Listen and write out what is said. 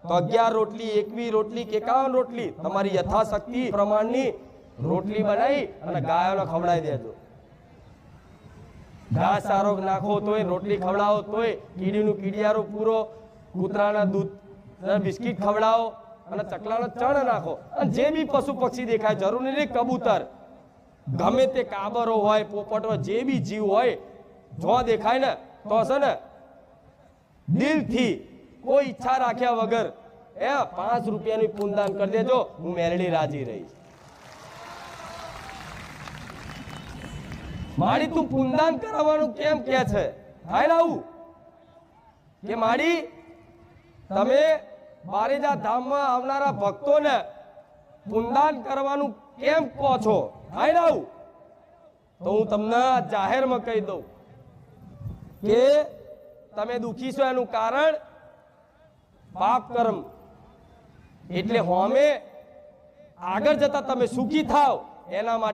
તો 11 રોટલી 21 રોટલી કે 51 રોટલી તમારી યથાશક્તિ પ્રમાણની રોટલી બનાવી અને ગાયોને ખવડાવી દેજો। ઘાસ સારો નાખો તોય રોટલી ખવડાવો તોય કીડીનું કીડિયારો પૂરો કૂતરાના દૂધ બિસ્કિટ ખવડાવો અને ચકલાનો ચણ નાખો અને જે બી પશુ પક્ષી દેખાય જરૂરી નહીં કબૂતર ગમે તે કાબરો હોય પોપટ હોય જે બી જીવ હોય જો દેખાય ને તો છે ને દિલથી કોઈ ઈચ્છા રાખ્યા વગર 5 રૂપિયાનું પુણ્યદાન કરી દેજો હું મેરડી રાજી રહીશ। માડી તું પુણ્યદાન કરાવવાનું કેમ કે છે થાય ને આવું કે માડી તમે બારેજા ધામમાં આવનારા ભક્તોને પુણ્યદાન કરવાનું કેમ કહો છો થાય ને આવું તો હું તમને જાહેરમાં કહી દઉં કે તમે દુખી છો એનું કારણ પાપ કર્મ એટલે હોમે આગળ જતા તમે સુખી થાવ એના માટે